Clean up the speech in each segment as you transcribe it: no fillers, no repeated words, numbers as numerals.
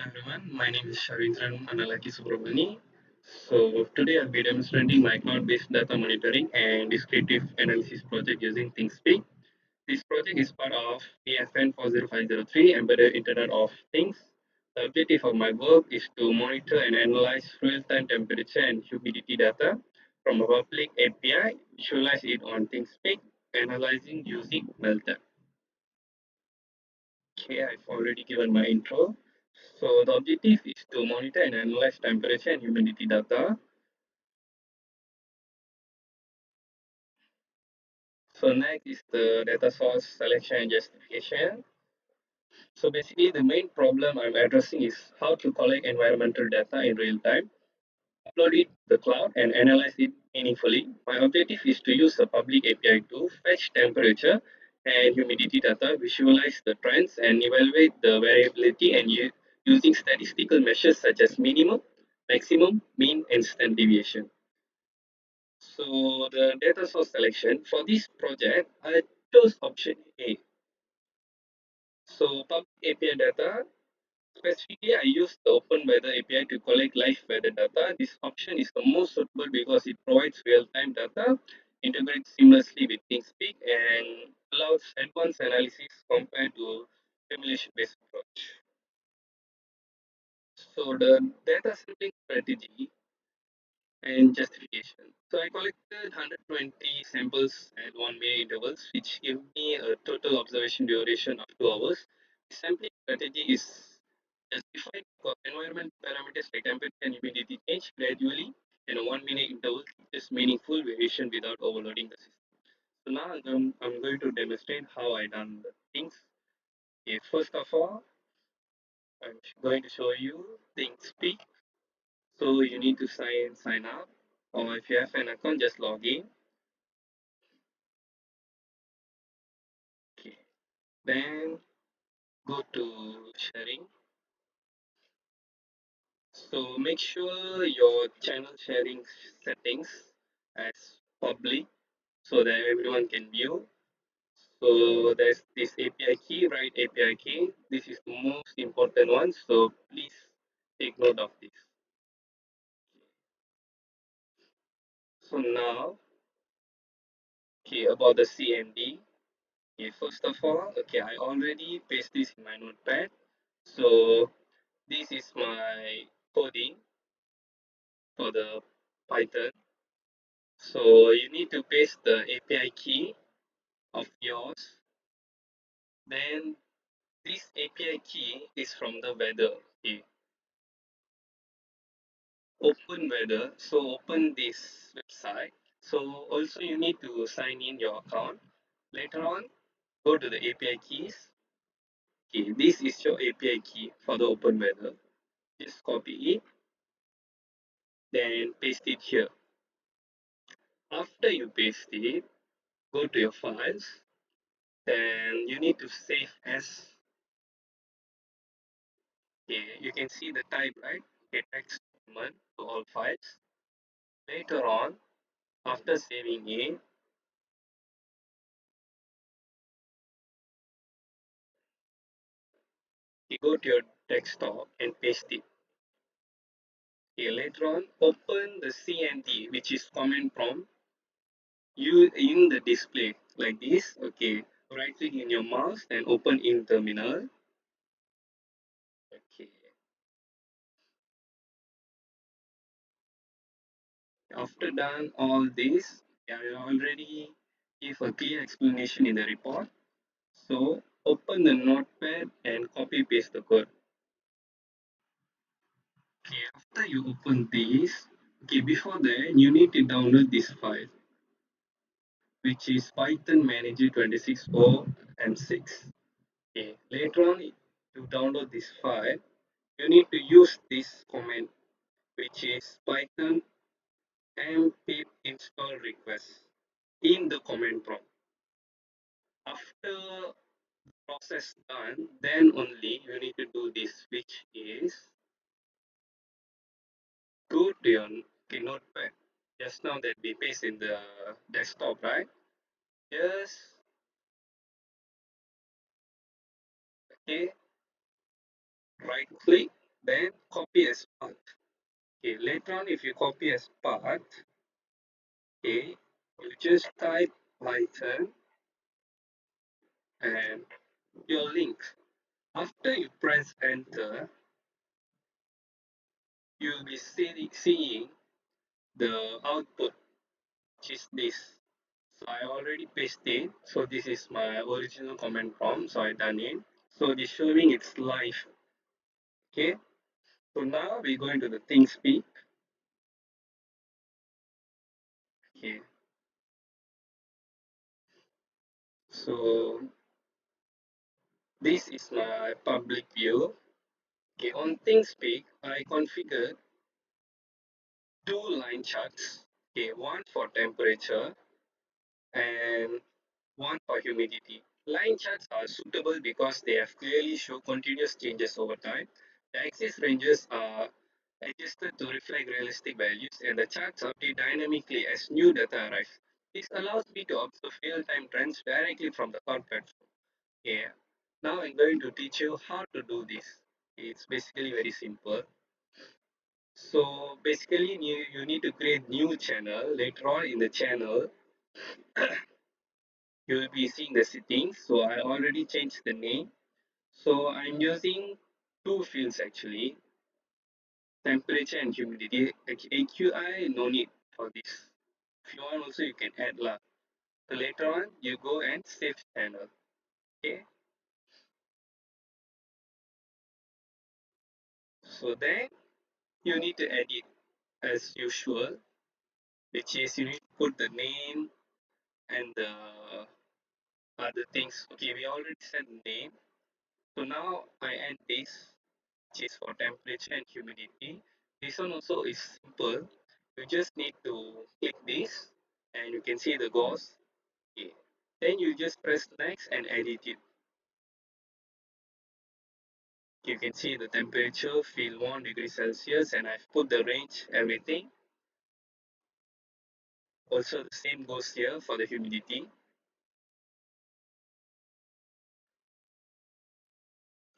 everyone, my name is Shavindran Analaki Subramani. So today I'll be demonstrating my cloud-based data monitoring and descriptive analysis project using ThingSpeak. This project is part of PFN 40503 Embedded Internet of Things. The objective of my work is to monitor and analyze real-time temperature and humidity data from a public API, visualize it on ThingSpeak, analyzing using MATLAB. Okay, I've already given my intro. So the objective is to monitor and analyze temperature and humidity data. So next is the data source selection and justification. So basically the main problem I'm addressing is how to collect environmental data in real time, upload it to the cloud and analyze it meaningfully. My objective is to use the public API to fetch temperature and humidity data, visualize the trends and evaluate the variability and using statistical measures such as minimum, maximum, mean and standard deviation. So the data source selection for this project, I chose option A. So public API data, specifically I use the OpenWeather API to collect live weather data. This option is the most suitable because it provides real-time data, integrates seamlessly with ThingSpeak, and allows advanced analysis compared to simulation-based approach. So the data sampling strategy and justification. So I collected 120 samples at 1 minute intervals, which give me a total observation duration of 2 hours. The sampling strategy is justified because environment parameters like temperature and humidity change gradually in a 1 minute interval, teaches meaningful variation without overloading the system. So now I'm going to demonstrate how I done the things. Okay, first of all, I'm going to show you ThingSpeak. So you need to sign up, or if you have an account, just log in. Okay. Then go to sharing. So make sure your channel sharing settings as public so that everyone can view. So there's this API key, right? API key. This is the most important one. So please take note of this. So now, okay, about the CMD. Okay, first of all, okay, I already paste this in my notepad. So this is my coding for the Python. So you need to paste the API key of yours. Then this API key is from the weather. Okay. Open weather. So open this website. So also you need to sign in your account. Later on, go to the API keys. Okay, this is your API key for the open weather. Just copy it, then paste it here. After you paste it, go to your files. Then you need to save as. Okay, you can see the type, right? Okay, text document to all files. Later on, after saving it, you go to your desktop and paste it. Okay, later on, open the CMD, which is command prompt, you in the display like this. Okay, right click in your mouse and open in terminal. Okay, after done all this, I already give a clear explanation in the report. So open the notepad and copy paste the code. Okay, after you open this, okay, before that you need to download this file, which is Python Manager 26.0 M6. Okay, later on to download this file, you need to use this command, which is Python mpip install request in the command prompt. After process done, then only you need to do this, which is go to your notepad. Just now that we paste in the desktop, right? Just okay, right click then copy as path. Okay, later on, if you copy as path, okay, you just type Python and your link. After you press enter, you'll be seeing the output, which is this. So I already pasted. So this is my original command prompt. So I done it. So it is showing it's live. Okay. So now we go into the ThingSpeak. Okay. So this is my public view. Okay. On ThingSpeak, I configured two line charts. Okay. One for temperature and one for humidity. Line charts are suitable because they have clearly show continuous changes over time. The axis ranges are adjusted to reflect realistic values and the charts update dynamically as new data arrives. This allows me to observe real-time trends directly from the cloud platform. Yeah. Now I'm going to teach you how to do this. It's basically very simple. So basically you need to create new channel. Later on in the channel, you will be seeing the settings. So I already changed the name. So I'm using two fields actually, temperature and humidity. AQI, no need for this. If you want also you can add lah. So later on you go and save channel. Okay. So then you need to edit as usual, which is you need to put the name and the other things. Okay, we already set the name. So now I add this, which is for temperature and humidity. This one also is simple. You just need to click this and you can see the gauze. Okay. Then you just press next and edit it. You can see the temperature, feel 1 degree Celsius, and I've put the range, everything. Also, the same goes here for the humidity.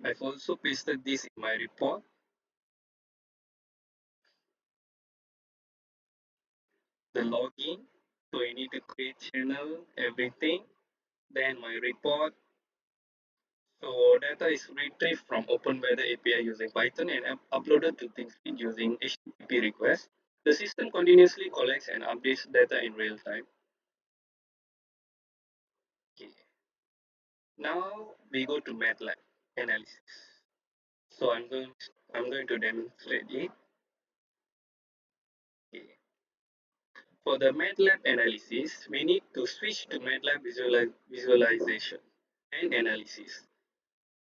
I've also pasted this in my report. The login. So you need to create channel, everything. Then my report. So data is retrieved from OpenWeather API using Python and uploaded to ThingSpeak using HTTP request. The system continuously collects and updates data in real time. Okay. Now we go to MATLAB analysis. So I'm going to demonstrate it. Okay. For the MATLAB analysis, we need to switch to MATLAB visualization and analysis.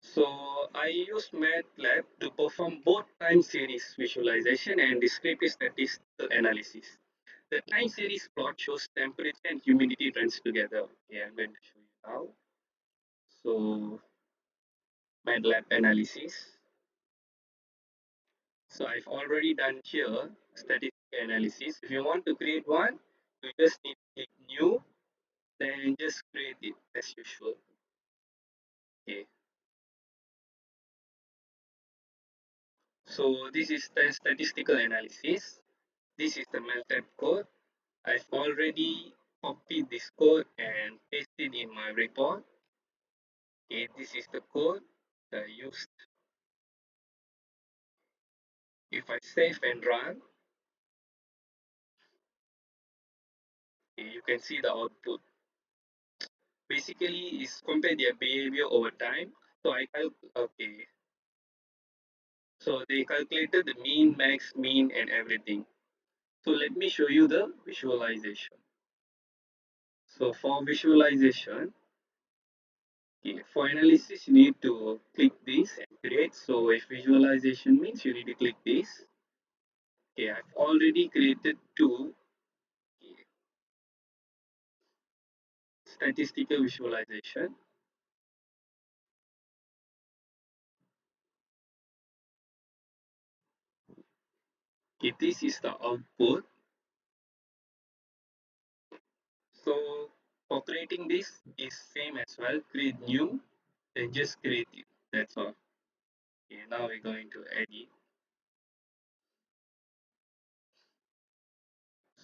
So I use MATLAB to perform both time series visualization and descriptive statistical analysis. The time series plot shows temperature and humidity trends together. Okay, I'm going to show you now. So MATLAB analysis. So I've already done here statistical analysis. If you want to create one, you just need to click new, then just create it as usual. Okay. So this is the statistical analysis. This is the MATLAB code. I've already copied this code and pasted in my report. Okay, this is the code that I used. If I save and run, okay, you can see the output. Basically, it's compare their behavior over time. So okay. So they calculated the mean, max, mean, and everything. So let me show you the visualization. So for visualization, okay, for analysis, you need to click this and create. So if visualization means you need to click this. Okay, I've already created two statistical visualization. Okay, this is the output. So for creating this is same as well. Create new, then just create it. That's all. Okay, now we're going to edit.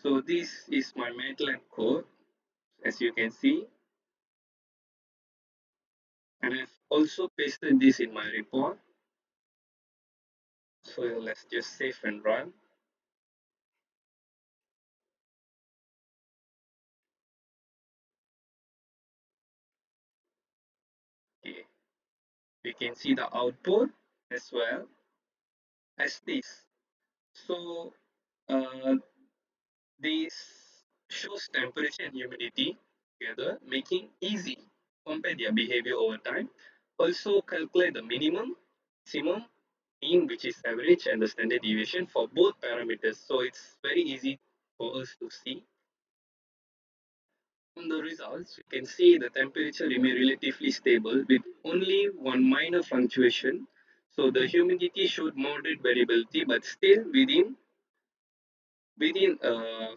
So this is my MATLAB code, as you can see, and I've also pasted this in my report. So let's just save and run. Okay, we can see the output as well as this. So this shows temperature and humidity together, making easy compare their behavior over time. Also calculate the minimum, maximum, mean, which is average, and the standard deviation for both parameters. So it's very easy for us to see. From the results, you can see the temperature remain relatively stable with only one minor fluctuation. So the humidity showed moderate variability, but still within a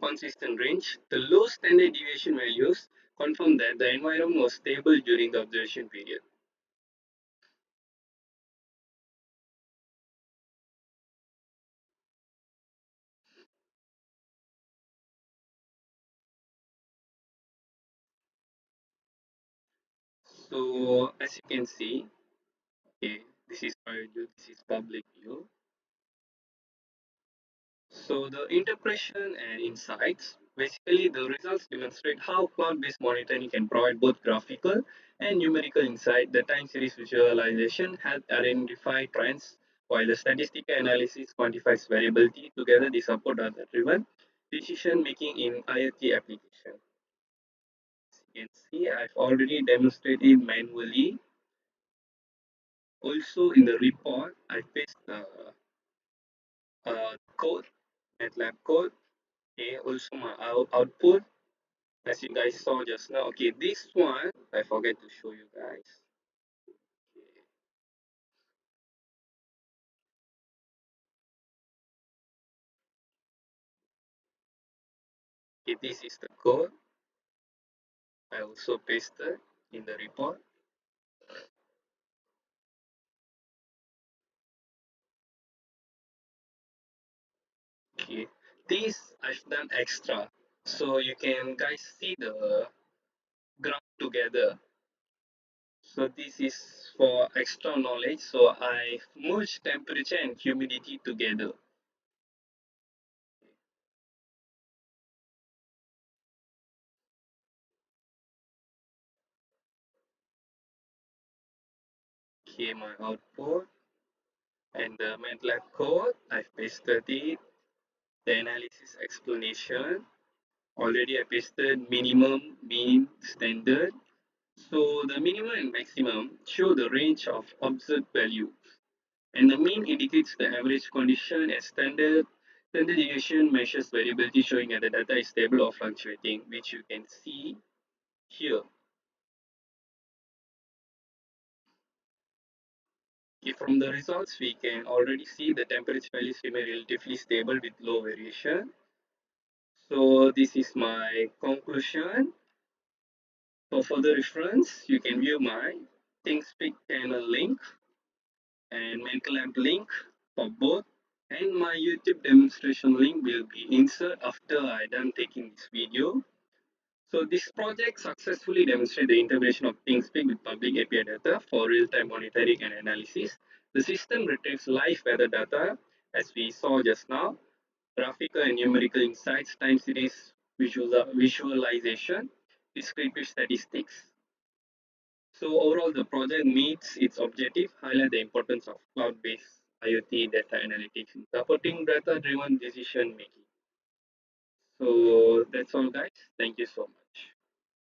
consistent range. The low standard deviation values confirm that the environment was stable during the observation period. So as you can see, okay, this is private view, this is public view. So the interpretation and insights, basically the results demonstrate how cloud-based monitoring can provide both graphical and numerical insight. The time series visualization help identify trends, while the statistical analysis quantifies variability. Together, they support data-driven decision making in IoT application. As you can see, I've already demonstrated manually. Also in the report, I paste the code, MATLAB code. Okay, also my output as you guys saw just now. Okay, this one I forget to show you guys. Okay, this is the code I also pasted in the report. Okay, this I've done extra so you can guys see the graph together. So this is for extra knowledge. So I merged temperature and humidity together. Okay, my output and the MATLAB code I've pasted it. The analysis explanation already I pasted minimum, mean, standard. So the minimum and maximum show the range of observed value, and the mean indicates the average condition as standard deviation measures variability showing that the data is stable or fluctuating, which you can see here. Okay, from the results, we can already see the temperature values remain relatively stable with low variation. So this is my conclusion. For further reference, you can view my ThingSpeak channel link and MATLAB link for both, and my YouTube demonstration link will be insert after I done taking this video. So this project successfully demonstrated the integration of ThingSpeak with public API data for real-time monitoring and analysis. The system retrieves live weather data as we saw just now, graphical and numerical insights, time series visualization, descriptive statistics. So overall, the project meets its objective, highlight the importance of cloud-based IoT data analytics in supporting data-driven decision making. So that's all, guys. Thank you so much.